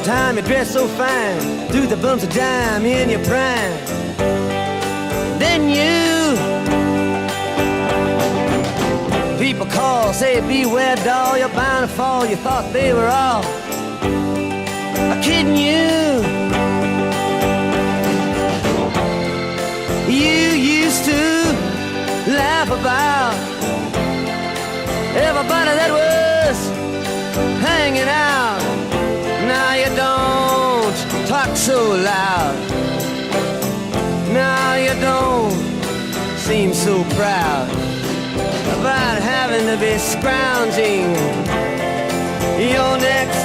time you dress so fine, through the bumps of dime in your prime. Then you, people call, say beware doll, you're bound to fall. You thought they were all kidding you. You used to laugh about everybody that was hanging out. Now you don't talk so loud. Now you don't seem so proud about having to be scrounging your next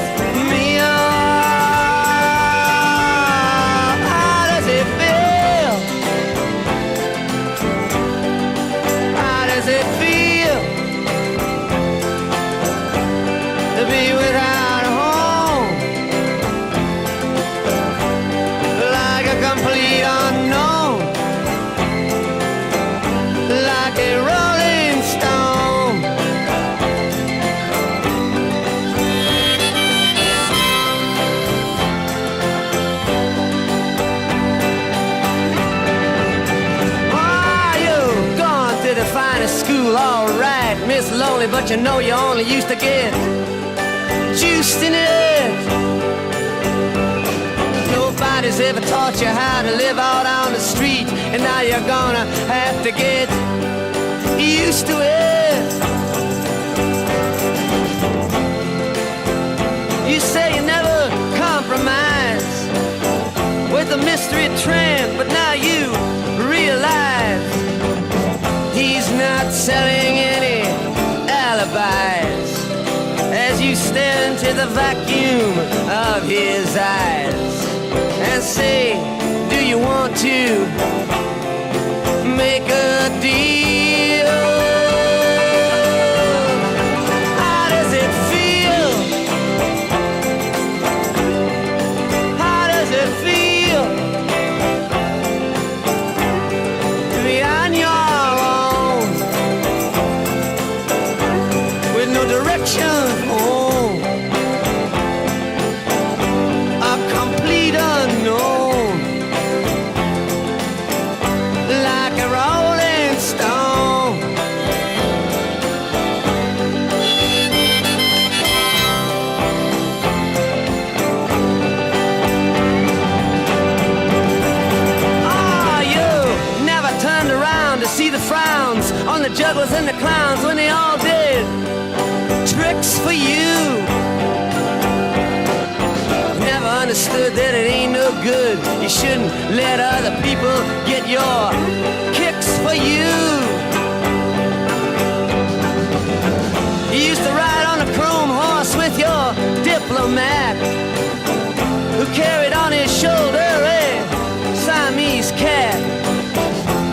meal. How does it feel? How does it feel to be without a home, like a complete unknown, like a rolling stone? Oh, you've gone to the finest school, all right, Miss Lonely, but you know you only used to get juiced in it. Nobody's ever taught you how to live out on the street, and now you're gonna have to get used to it. You say you never compromise with the mystery tramp, but now you realize he's not selling any alibis as you stare into the vacuum of his eyes and say, do you want to make a deal? How does it feel? How does it feel to be on your own with no direction home? A complete unknown, like a rolling stone. Oh, you never turned around to see the frowns on the jugglers and the clowns when they all did tricks for you. Never understood that it ain't no good. You shouldn't let other people get your kicks for you. You used to ride on a chrome horse with your diplomat, who carried on his shoulder a Siamese cat.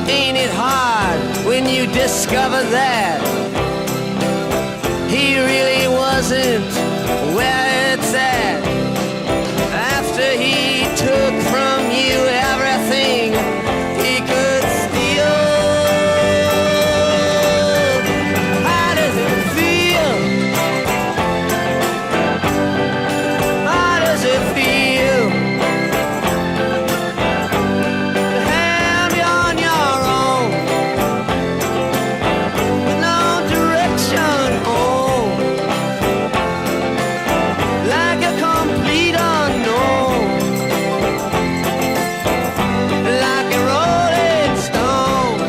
Ain't it hard when you discover that he really wasn't where it's at? After he took from you everything he could steal. How does it feel? How does it feel to have you on your own with no direction home, like a complete unknown, like a rolling stone?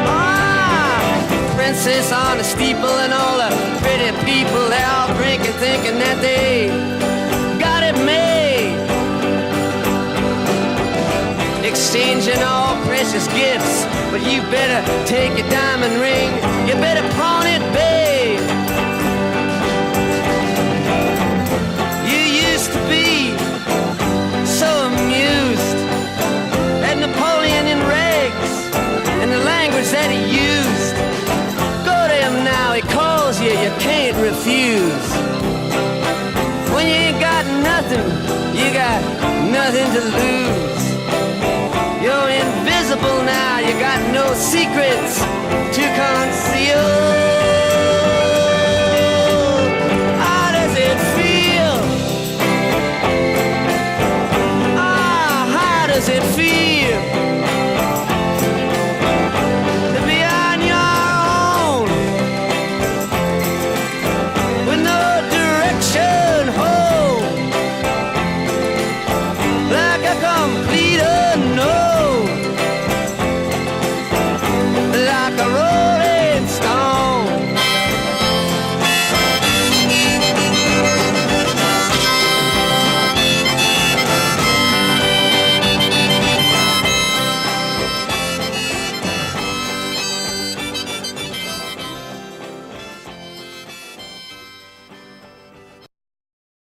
Ah, princess on the steeple and all the pretty people, they all drinking, thinking that they got it made, exchanging all precious gifts. But you better take your diamond ring, you better pawn it, babe. You used to be so amused at Napoleon in rags and the language that he used. Go to him now, he calls you, you can't refuse. When you ain't got nothing, you got nothing to lose. You're invisible invisible now. You got no secrets.